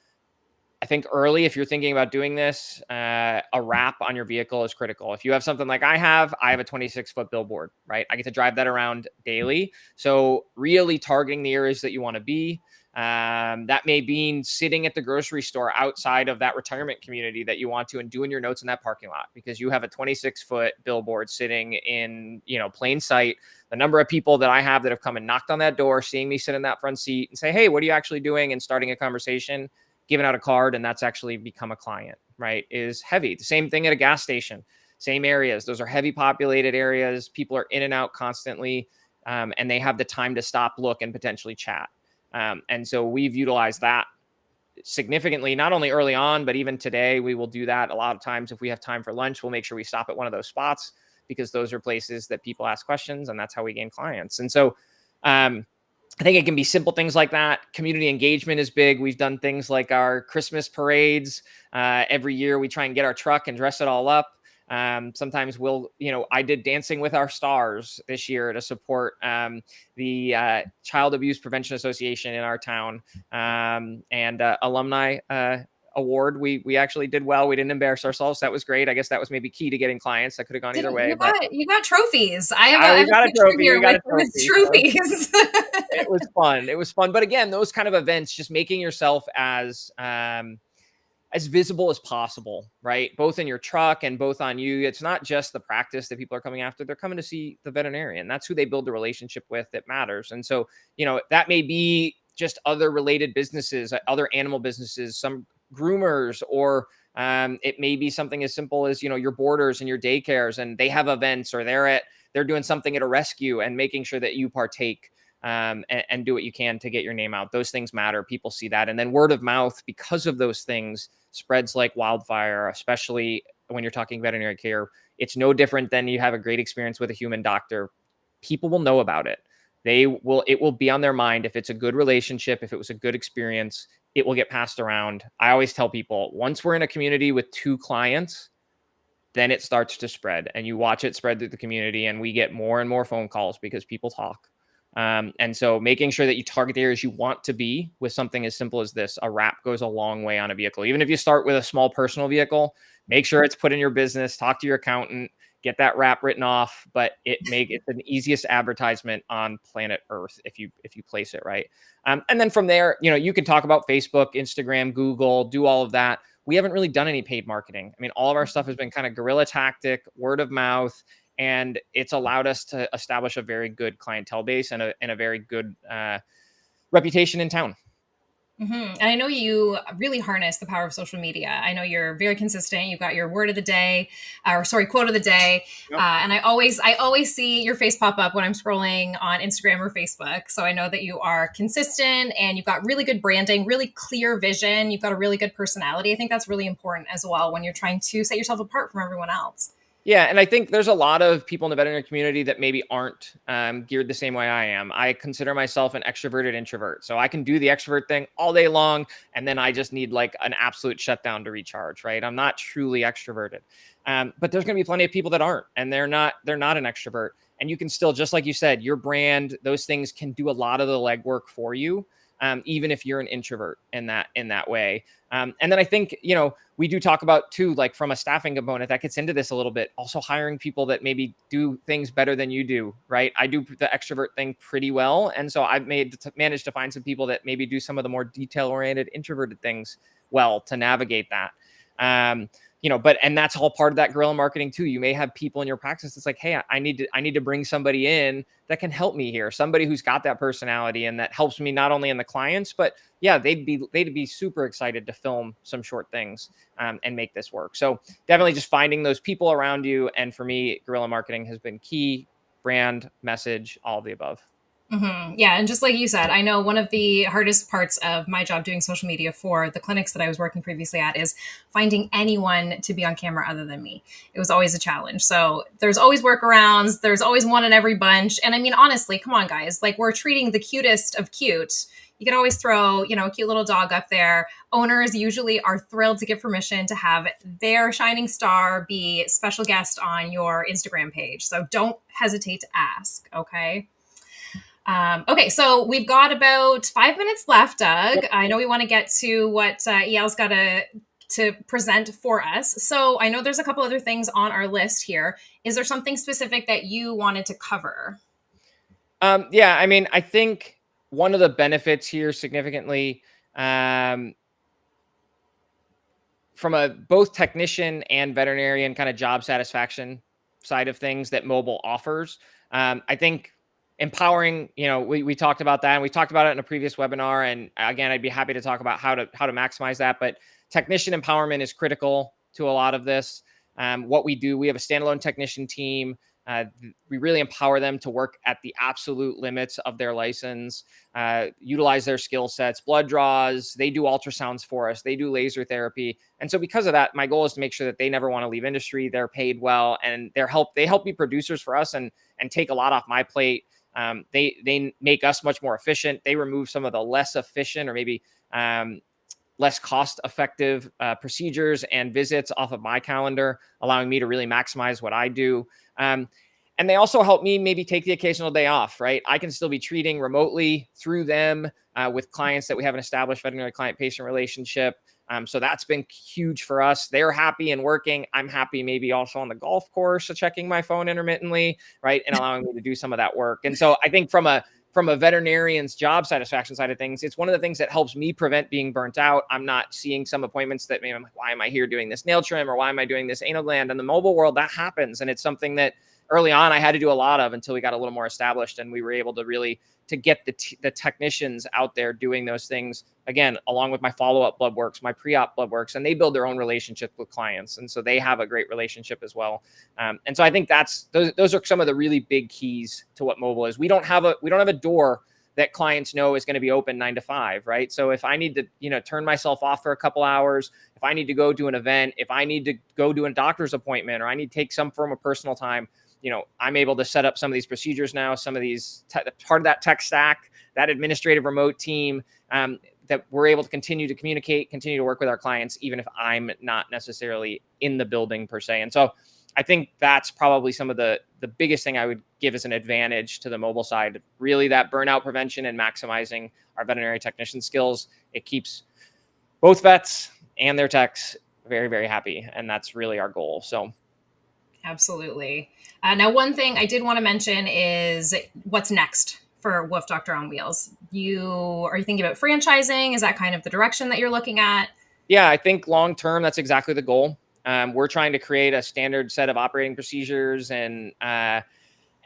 I think early, if you're thinking about doing this, a wrap on your vehicle is critical. If you have something like I have a 26-foot billboard, right? I get to drive that around daily. So really targeting the areas that you want to be. That may mean sitting at the grocery store outside of that retirement community that you want to and doing your notes in that parking lot because you have a 26-foot billboard sitting in, plain sight. The number of people that I have that have come and knocked on that door, seeing me sit in that front seat and say, hey, what are you actually doing? And starting a conversation, giving out a card, and that's actually become a client, right, is heavy. The same thing at a gas station. same areas. Those are heavy populated areas. People are in and out constantly, and they have the time to stop, look, and potentially chat. And so we've utilized that significantly, not only early on, but even today. We will do that a lot of times. If we have time for lunch, we'll make sure we stop at one of those spots, because those are places that people ask questions, and that's how we gain clients. And so I think it can be simple things like that. Community engagement is big. We've done things like our Christmas parades. Every year we try and get our truck and dress it all up. Sometimes I did Dancing with Our Stars this year to support the Child Abuse Prevention Association in our town, and alumni award. We actually did well. We didn't embarrass ourselves. That was great. I guess that was maybe key to getting clients. That could have gone either way. You got trophies. I have we got a trophy. here We got a with trophy. trophies. It was fun. It was fun. But again, those kind of events, just making yourself as visible as possible, right? Both in your truck and both on you. It's not just the practice that people are coming after. They're coming to see the veterinarian. That's who they build a relationship with that matters. And so, that may be just other related businesses, other animal businesses, some groomers, or it may be something as simple as, your boarders and your daycares, and they have events, or they're doing something at a rescue, and making sure that you partake. And do what you can to get your name out. Those things matter. People see that. And then word of mouth, because of those things, spreads like wildfire, especially when you're talking veterinary care. It's no different than you have a great experience with a human doctor. People will know about it. It will be on their mind. If it's a good relationship, if it was a good experience, it will get passed around. I always tell people, once we're in a community with 2 clients, then it starts to spread, and you watch it spread through the community, and we get more and more phone calls because people talk. And so making sure that you target the areas you want to be with something as simple as this. A wrap goes a long way on a vehicle. Even if you start with a small personal vehicle, make sure it's put in your business, talk to your accountant, get that wrap written off, but it's the easiest advertisement on planet Earth if you place it right. And then from there, you can talk about Facebook, Instagram, Google, do all of that. We haven't really done any paid marketing. I mean, all of our stuff has been kind of guerrilla tactic, word of mouth, and it's allowed us to establish a very good clientele base and a very good reputation in town. Mm-hmm. And I know you really harness the power of social media. I know you're very consistent. You've got your word of the day, quote of the day. Yep. And I always see your face pop up when I'm scrolling on Instagram or Facebook. So I know that you are consistent, and you've got really good branding, really clear vision. You've got a really good personality. I think that's really important as well when you're trying to set yourself apart from everyone else. Yeah. And I think there's a lot of people in the veterinary community that maybe aren't geared the same way I am. I consider myself an extroverted introvert. So I can do the extrovert thing all day long, and then I just need like an absolute shutdown to recharge, right? I'm not truly extroverted. But there's going to be plenty of people that aren't, and they're not an extrovert. And you can still, just like you said, your brand, those things can do a lot of the legwork for you. Even if you're an introvert in that way. And then I think, we do talk about too, like from a staffing component that gets into this a little bit, also hiring people that maybe do things better than you do, right? I do the extrovert thing pretty well. And so I've managed to find some people that maybe do some of the more detail oriented introverted things well to navigate that. And that's all part of that guerrilla marketing too. You may have people in your practice that's like, hey, I need to bring somebody in that can help me here. Somebody who's got that personality and that helps me not only in the clients, but yeah, they'd be super excited to film some short things and make this work. So definitely just finding those people around you. And for me, guerrilla marketing has been key. Brand, message, all of the above. Mm-hmm. Yeah. And just like you said, I know one of the hardest parts of my job doing social media for the clinics that I was working previously at is finding anyone to be on camera other than me. It was always a challenge. So there's always workarounds. There's always one in every bunch. And I mean, honestly, come on, guys, like we're treating the cutest of cute. You can always throw, a cute little dog up there. Owners usually are thrilled to give permission to have their shining star be special guest on your Instagram page. So don't hesitate to ask. Okay. Okay, so we've got about 5 minutes left, Doug. Yep. I know we want to get to what Eyal's got to present for us. So I know there's a couple other things on our list here. Is there something specific that you wanted to cover? Yeah, I mean, I think one of the benefits here significantly from a both technician and veterinarian kind of job satisfaction side of things that mobile offers, I think empowering, we talked about that, and we talked about it in a previous webinar. And again, I'd be happy to talk about how to maximize that. But technician empowerment is critical to a lot of this. what we do. We have a standalone technician team. We really empower them to work at the absolute limits of their license, utilize their skill sets, blood draws. They do ultrasounds for us. They do laser therapy. And so because of that, my goal is to make sure that they never want to leave industry. They're paid well, and they help be producers for us and take a lot off my plate. They make us much more efficient. They remove some of the less efficient or maybe less cost-effective procedures and visits off of my calendar, allowing me to really maximize what I do. And they also help me maybe take the occasional day off, right? I can still be treating remotely through them with clients that we have an established veterinary client-patient relationship. So that's been huge for us. They're happy and working. I'm happy maybe also on the golf course, checking my phone intermittently, right? And allowing me to do some of that work. And so I think from a veterinarian's job satisfaction side of things, it's one of the things that helps me prevent being burnt out. I'm not seeing some appointments that maybe I'm like, why am I here doing this nail trim, or why am I doing this anal gland? In the mobile world, that happens. And it's something that early on I had to do a lot of until we got a little more established and we were able to really to get the technicians out there doing those things, again, along with my follow-up blood works, my pre-op blood works, and they build their own relationship with clients. And so they have a great relationship as well. And so I think those are some of the really big keys to what mobile is. We don't have a door that clients know is going to be open 9 to 5, right? So if I need to, turn myself off for a couple hours, if I need to go do an event, if I need to go do a doctor's appointment, or I need to take some form of personal time, I'm able to set up some of these procedures now, some of these part of that tech stack, that administrative remote team, that we're able to continue to communicate, continue to work with our clients, even if I'm not necessarily in the building per se. And so I think that's probably some of the biggest thing I would give as an advantage to the mobile side, really that burnout prevention and maximizing our veterinary technician skills. It keeps both vets and their techs very, very happy. And that's really our goal. So. Absolutely. Now, one thing I did want to mention is what's next for WoofDoctor on Wheels. Are you thinking about franchising? Is that kind of the direction that you're looking at? Yeah, I think long term, that's exactly the goal. We're trying to create a standard set of operating procedures and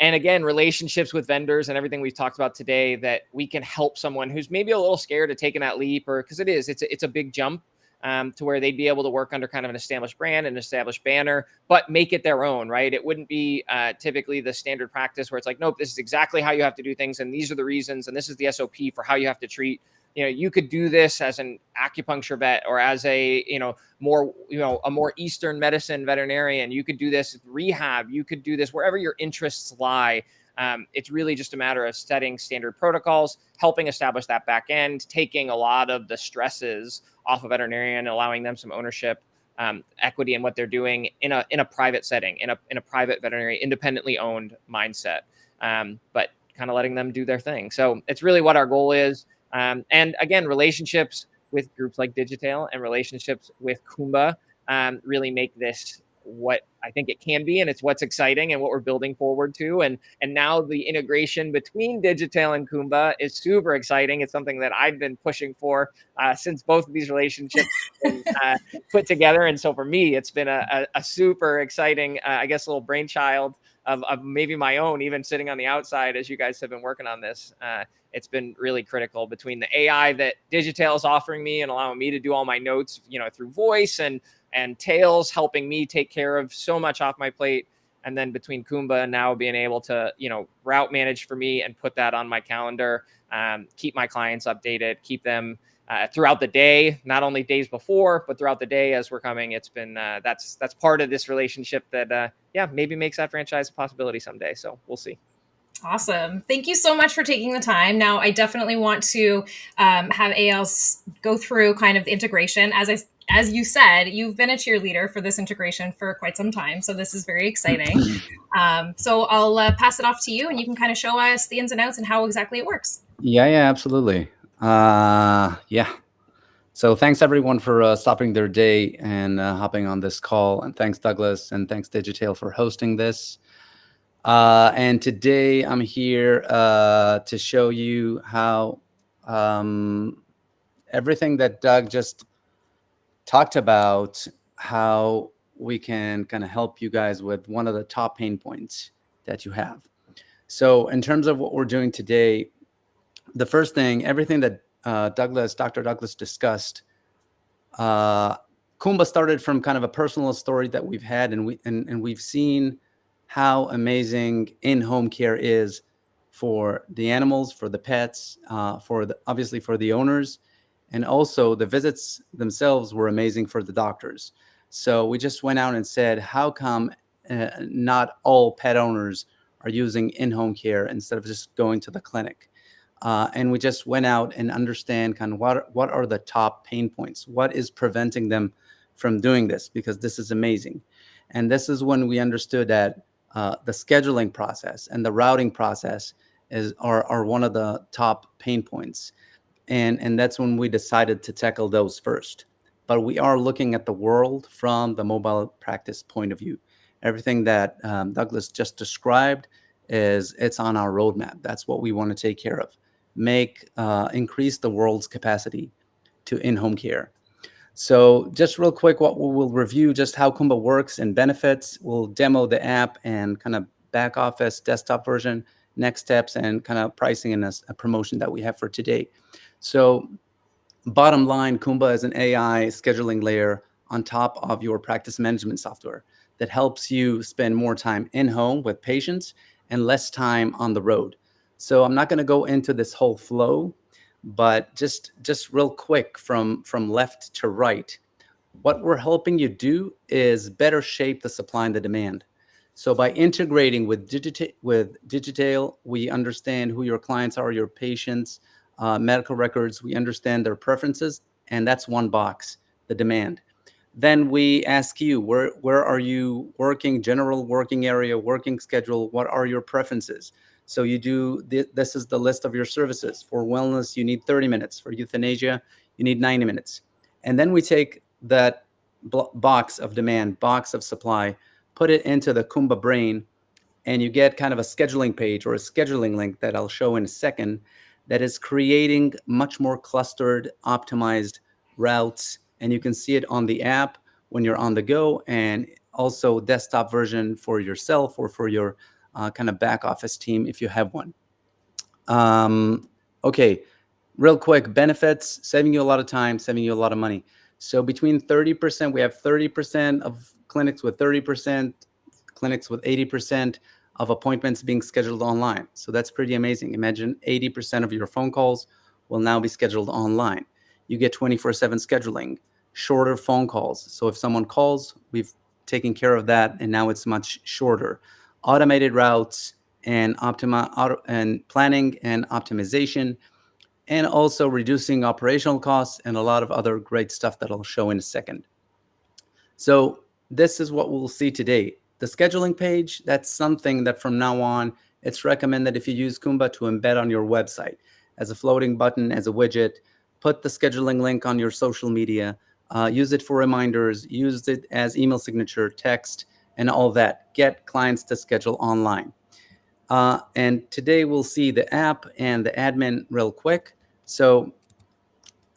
again, relationships with vendors and everything we've talked about today, that we can help someone who's maybe a little scared of taking that leap, or because it's a big jump. To where they'd be able to work under kind of an established brand, an established banner, but make it their own, right? It wouldn't be typically the standard practice where it's like, nope, this is exactly how you have to do things, and these are the reasons, and this is the SOP for how you have to treat. You could do this as an acupuncture vet, or as a more Eastern medicine veterinarian. You could do this rehab. You could do this wherever your interests lie. It's really just a matter of setting standard protocols, helping establish that back end, taking a lot of the stresses off of veterinarian, allowing them some ownership, equity in what they're doing in a private setting, in a private veterinary, independently owned mindset, but kind of letting them do their thing. So it's really what our goal is. And again, relationships with groups like Digitail and relationships with Kumba really make this what I think it can be, and it's what's exciting and what we're building forward to. And now the integration between Digitail and Kumba is super exciting. It's something that I've been pushing for since both of these relationships been put together. And so for me, it's been a super exciting, I guess, little brainchild of maybe my own, even sitting on the outside as you guys have been working on this. It's been really critical between the AI that Digitail is offering me and allowing me to do all my notes, through voice, and Tails helping me take care of so much off my plate. And then between Kumba and now being able to, route manage for me and put that on my calendar, keep my clients updated, keep them throughout the day, not only days before, but throughout the day as we're coming. It's been, that's part of this relationship that, maybe makes that franchise a possibility someday. So we'll see. Awesome. Thank you so much for taking the time. Now, I definitely want to have Eyal go through kind of the integration. As you said, you've been a cheerleader for this integration for quite some time. So this is very exciting. So I'll pass it off to you, and you can kind of show us the ins and outs and how exactly it works. Yeah, absolutely. So thanks everyone for stopping their day and hopping on this call. And thanks, Douglas, and thanks, Digitail, for hosting this. And today I'm here to show you how everything that Doug just talked about, how we can kind of help you guys with one of the top pain points that you have. So in terms of what we're doing today, the first thing, everything that Dr. Douglas discussed, Kumba Kumba started from kind of a personal story that we've had, and we've seen how amazing in-home care is for the animals, for the pets, obviously for the owners, and also the visits themselves were amazing for the doctors. So we just went out and said, how come not all pet owners are using in-home care instead of just going to the clinic? And we just went out and understand kind of what are the top pain points, what is preventing them from doing this, because this is amazing. And this is when we understood that the scheduling process and the routing process are one of the top pain points. And that's when we decided to tackle those first. But we are looking at the world from the mobile practice point of view. Everything that Douglas just described it's on our roadmap. That's what we want to take care of. Increase the world's capacity to in-home care. So just real quick, what we'll review just how Kumba works and benefits. We'll demo the app and kind of back office desktop version, next steps, and kind of pricing and a promotion that we have for today. So bottom line, Kumba is an AI scheduling layer on top of your practice management software that helps you spend more time in home with patients and less time on the road. So I'm not going to go into this whole flow, but just real quick from left to right, what we're helping you do is better shape the supply and the demand. So by integrating with digital, we understand who your clients are, your patients, medical records. We understand their preferences, and that's one box, the demand. Then we ask you, where are you working, general working area, working schedule, what are your preferences? So you do, this is the list of your services. For wellness, you need 30 minutes. For euthanasia, you need 90 minutes. And then we take that box of demand, box of supply, put it into the Kumba brain, and you get kind of a scheduling page or a scheduling link that I'll show in a second that is creating much more clustered, optimized routes. And you can see it on the app when you're on the go, and also desktop version for yourself or for your kind of back office team if you have one. Okay, real quick, benefits, saving you a lot of time, saving you a lot of money. So between 30%, we have 30% of clinics with 30%, clinics with 80% of appointments being scheduled online. So that's pretty amazing. Imagine 80% of your phone calls will now be scheduled online. You get 24/7 scheduling, shorter phone calls. So if someone calls, we've taken care of that, and now it's much shorter. Automated routes and planning and optimization, and also reducing operational costs and a lot of other great stuff that I'll show in a second. So this is what we'll see today. The scheduling page, that's something that from now on, it's recommended if you use Kumba to embed on your website as a floating button, as a widget. Put the scheduling link on your social media, use it for reminders, use it as email signature, text, and all that. Get clients to schedule online. And today we'll see the app and the admin real quick. So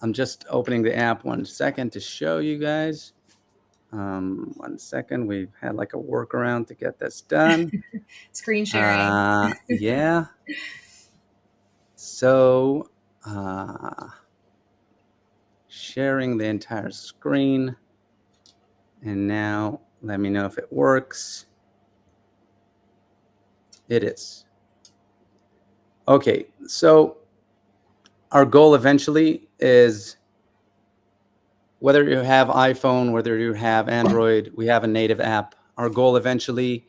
I'm just opening the app 1 second to show you guys. 1 second. We've had like a workaround to get this done. Screen sharing. Yeah. So sharing the entire screen. And now let me know if it works. It is. Okay, so our goal eventually is, whether you have iPhone, whether you have Android, we have a native app. Our goal eventually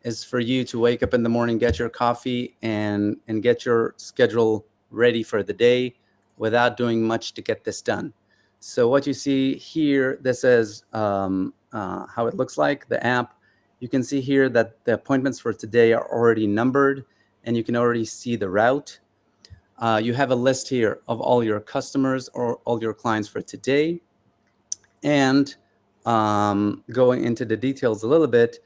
is for you to wake up in the morning, get your coffee, and get your schedule ready for the day without doing much to get this done. So what you see here, this is how it looks like, the app. You can see here that the appointments for today are already numbered, and you can already see the route. You have a list here of all your customers or all your clients for today. And going into the details a little bit,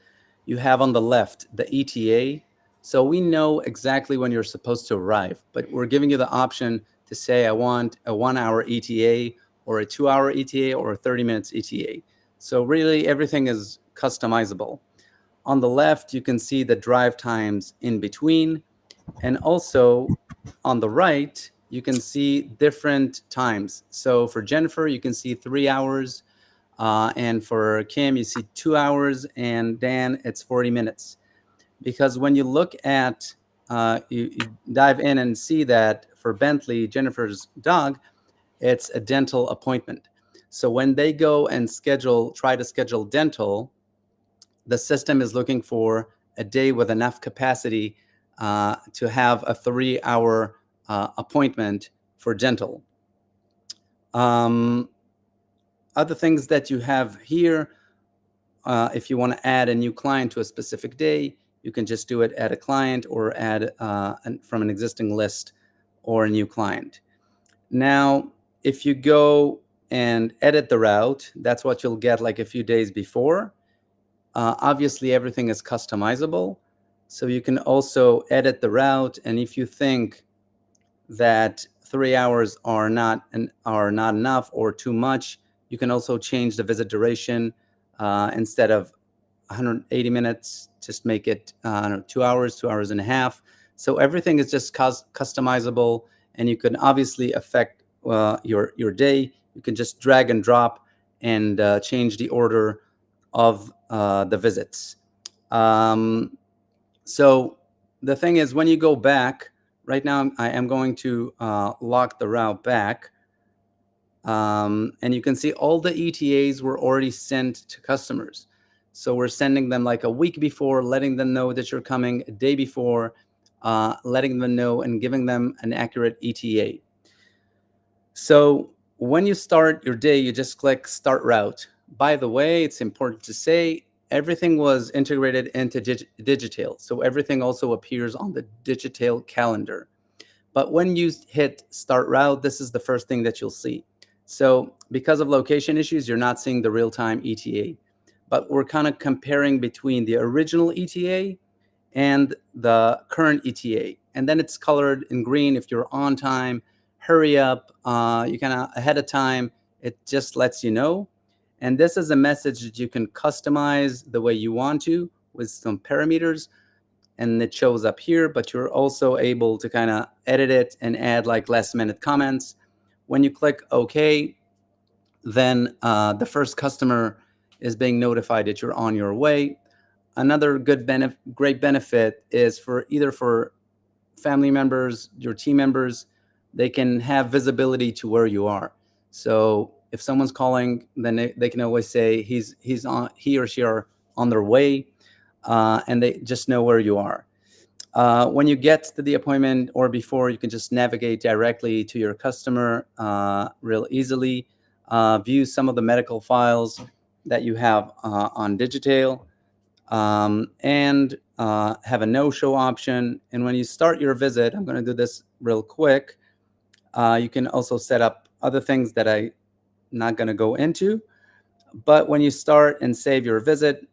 you have on the left the ETA. So we know exactly when you're supposed to arrive, but we're giving you the option to say, I want a 1 hour ETA or a 2 hour ETA or a 30 minutes ETA. So really everything is customizable. On the left, you can see the drive times in between. And also on the right, you can see different times. So for Jennifer, you can see 3 hours. And for Kim, you see 2 hours, and Dan, it's 40 minutes. Because when you look at, you dive in and see that for Bentley, Jennifer's dog, it's a dental appointment. So when they go and try to schedule dental, the system is looking for a day with enough capacity to have a 3-hour appointment for dental. Other things that you have here, if you want to add a new client to a specific day, you can just do it, add a client, or add from an existing list or a new client. Now, if you go and edit the route, that's what you'll get like a few days before. Obviously, everything is customizable. So you can also edit the route. And if you think that 3 hours are not enough or too much, you can also change the visit duration. Instead of 180 minutes, just make it 2 hours, 2 hours and a half. So everything is just customizable, and you can obviously affect your day. You can just drag and drop and change the order of the visits. So the thing is, when you go back, right now I am going to lock the route back. And you can see all the ETAs were already sent to customers. So we're sending them like a week before, letting them know that you're coming, a day before, letting them know and giving them an accurate ETA. So when you start your day, you just click Start Route. By the way, it's important to say everything was integrated into Digital. So everything also appears on the Digital calendar. But when you hit Start Route, this is the first thing that you'll see. So because of location issues, you're not seeing the real-time ETA. But we're kind of comparing between the original ETA and the current ETA. And then it's colored in green if you're on time. Hurry up. You kind of ahead of time. It just lets you know. And this is a message that you can customize the way you want to with some parameters. And it shows up here, but you're also able to kind of edit it and add like last minute comments. When you click OK, then the first customer is being notified that you're on your way. Another great benefit is for either for family members, your team members, they can have visibility to where you are. So if someone's calling, then they can always say he or she are on their way, and they just know where you are. When you get to the appointment or before, you can just navigate directly to your customer real easily, view some of the medical files that you have on Digital, and have a no-show option. And when you start your visit, I'm going to do this real quick. You can also set up other things that I'm not going to go into. But when you start and save your visit,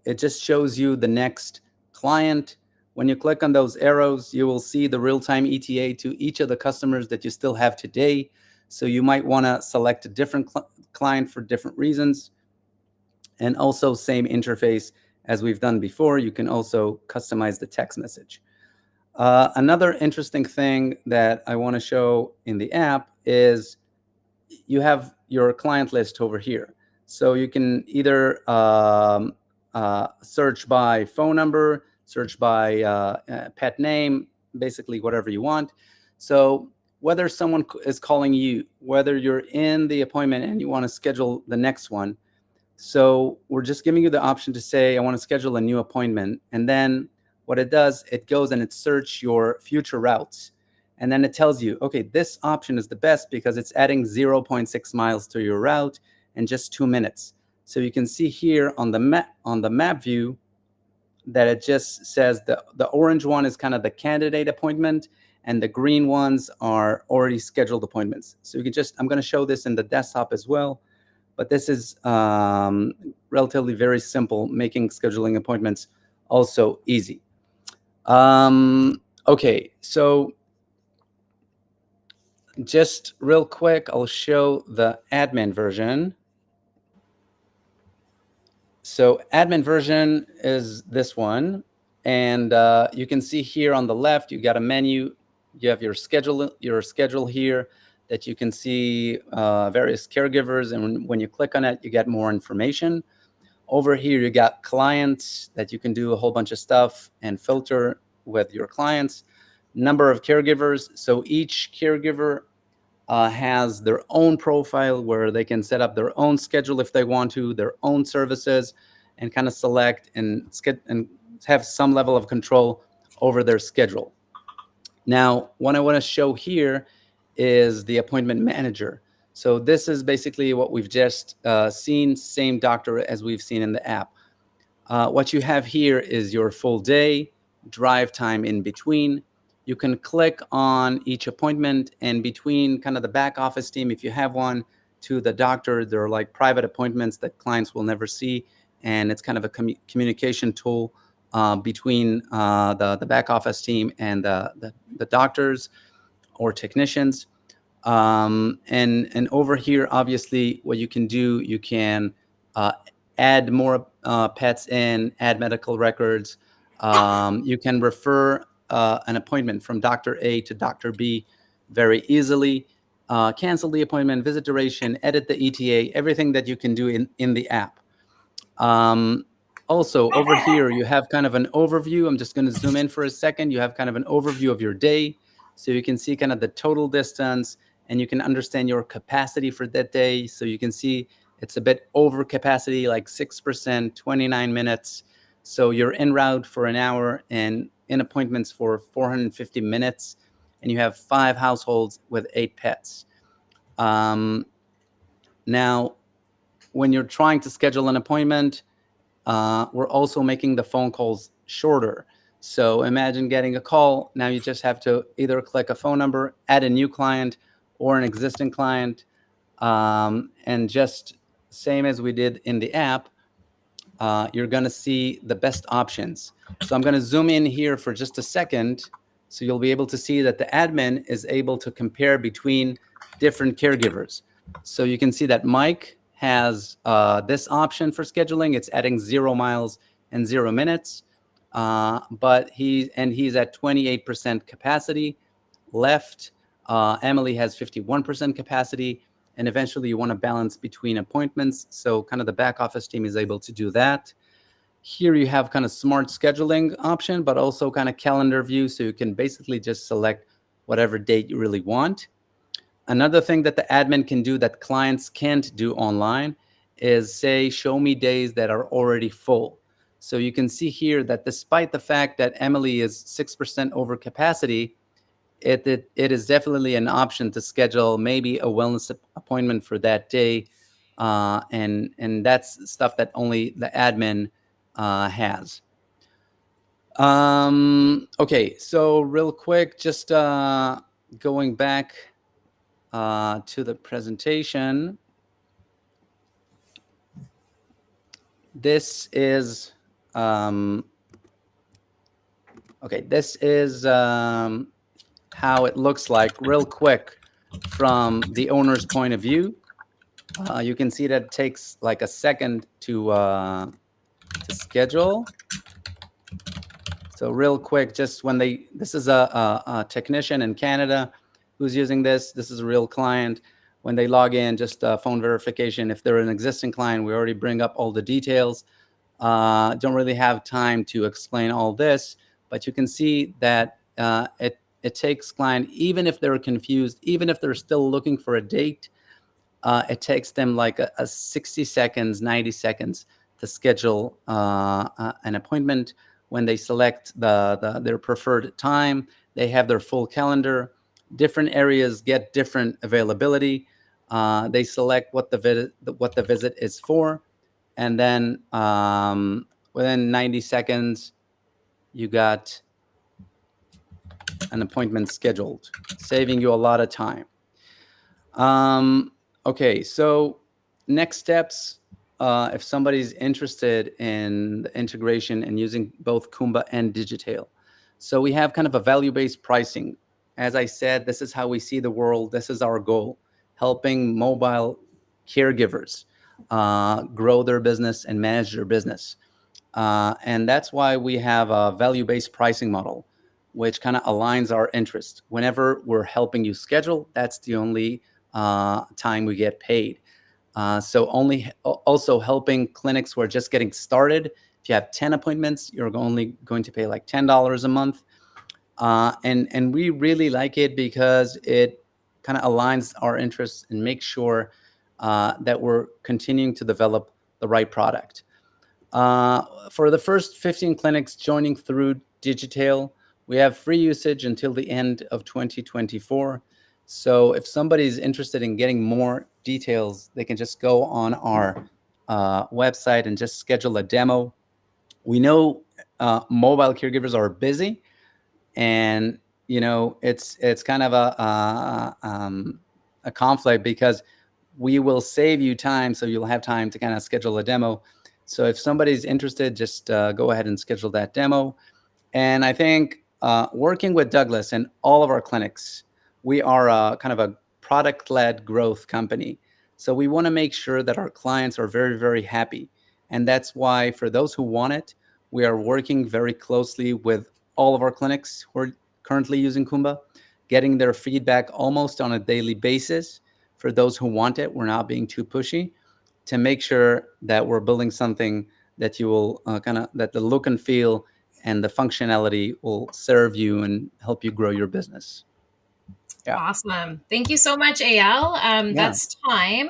it just shows you the next client. When you click on those arrows, you will see the real-time ETA to each of the customers that you still have today. So you might want to select a different client for different reasons. And also same interface as we've done before. You can also customize the text message. Another interesting thing that I want to show in the app is you have your client list over here. So you can either search by phone number, search by pet name, basically whatever you want. So whether someone is calling you, whether you're in the appointment and you want to schedule the next one. So we're just giving you the option to say, I want to schedule a new appointment. And then what it does, it goes and it searches your future routes. And then it tells you, okay, this option is the best because it's adding 0.6 miles to your route in just 2 minutes. So you can see here on the map view that it just says the orange one is kind of the candidate appointment, and the green ones are already scheduled appointments. So you can just, I'm going to show this in the desktop as well, but this is relatively very simple, making scheduling appointments also easy. Okay, so just real quick, I'll show the admin version. So admin version is this one. And you can see here on the left, you got a menu. You have your schedule here. that you can see various caregivers, and when you click on it, you get more information. Over here, you got clients that you can do a whole bunch of stuff and filter with your clients. Number of caregivers. So each caregiver has their own profile where they can set up their own schedule if they want to, their own services, and kind of select and have some level of control over their schedule. Now, what I want to show here is the appointment manager. So this is basically what we've just seen, same doctor as we've seen in the app. What you have here is your full day, drive time in between. You can click on each appointment, and between kind of the back office team, if you have one, to the doctor, they're like private appointments that clients will never see. And it's kind of a communication tool between the back office team and the doctors or technicians. And over here, obviously, what you can do, you can add more pets in, add medical records. You can refer an appointment from Dr. A to Dr. B very easily. Cancel the appointment, visit duration, edit the ETA, everything that you can do in the app. Also, over here, you have kind of an overview. I'm just going to zoom in for a second. You have kind of an overview of your day. So you can see kind of the total distance, and you can understand your capacity for that day. So you can see it's a bit over capacity, like 6%, 29 minutes. So you're en route for an hour and in appointments for 450 minutes. And you have 5 households with 8 pets. Now, when you're trying to schedule an appointment, we're also making the phone calls shorter. So imagine getting a call. Now you just have to either click a phone number, add a new client or an existing client. And just same as we did in the app, you're going to see the best options. So I'm going to zoom in here for just a second. So you'll be able to see that the admin is able to compare between different caregivers. So you can see that Mike has this option for scheduling. It's adding 0 miles and 0 minutes, but he's at 28% capacity left. Emily has 51% capacity, and eventually you want to balance between appointments. So kind of the back office team is able to do that. Here you have kind of smart scheduling option, but also kind of calendar view. So you can basically just select whatever date you really want. Another thing that the admin can do that clients can't do online is say, show me days that are already full. So you can see here that despite the fact that Emily is 6% over capacity, it is definitely an option to schedule maybe a wellness appointment for that day. And that's stuff that only the admin has. Okay, so real quick, just going back to the presentation. This is okay. This is how it looks like real quick from the owner's point of view. You can see that it takes like a second to schedule. So real quick, just when this is a technician in Canada who's using this. This is a real client. When they log in, just phone verification. If they're an existing client, we already bring up all the details. Don't really have time to explain all this, but you can see that it takes client, even if they're confused, even if they're still looking for a date, it takes them like a 60 seconds, 90 seconds to schedule an appointment. When they select their preferred time, they have their full calendar. Different areas get different availability. They select what the visit is for, and then within 90 seconds, you got an appointment scheduled, saving you a lot of time. Okay, so next steps. If somebody's interested in the integration and using both Kumba and Digitail. So we have kind of a value-based pricing. As I said, this is how we see the world. This is our goal, helping mobile caregivers grow their business and manage their business. And that's why we have a value-based pricing model. which kind of aligns our interest. Whenever we're helping you schedule, that's the only time we get paid. So also helping clinics who are just getting started. If you have 10 appointments, you're only going to pay like $10 a month. And we really like it because it kind of aligns our interests and makes sure that we're continuing to develop the right product. For the first 15 clinics joining through Digital, we have free usage until the end of 2024. So if somebody's interested in getting more details, they can just go on our website and just schedule a demo. We know mobile caregivers are busy, and it's kind of a conflict, because we will save you time, so you'll have time to kind of schedule a demo. So if somebody's interested, just go ahead and schedule that demo. And I think working with Douglas and all of our clinics, we are kind of a product-led growth company. So we want to make sure that our clients are very, very happy. And that's why, for those who want it, we are working very closely with all of our clinics who are currently using Kumba, getting their feedback almost on a daily basis. For those who want it, we're not being too pushy, to make sure that we're building something that you will that the look and feel and the functionality will serve you and help you grow your business. Yeah. Awesome. Thank you so much, Eyal. That's time.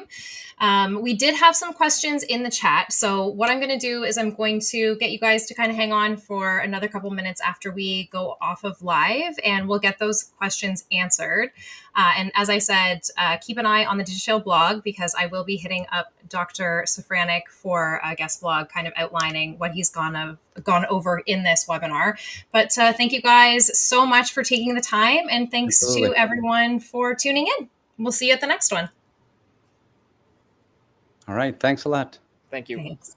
We did have some questions in the chat. So what I'm going to do is I'm going to get you guys to kind of hang on for another couple minutes after we go off of live, and we'll get those questions answered. And as I said, keep an eye on the Digital blog, because I will be hitting up Dr. Cifranick for a guest blog kind of outlining what he's gone over in this webinar. But thank you guys so much for taking the time, and thanks to everyone for tuning in. We'll see you at the next one. All right. Thanks a lot. Thank you. Thanks.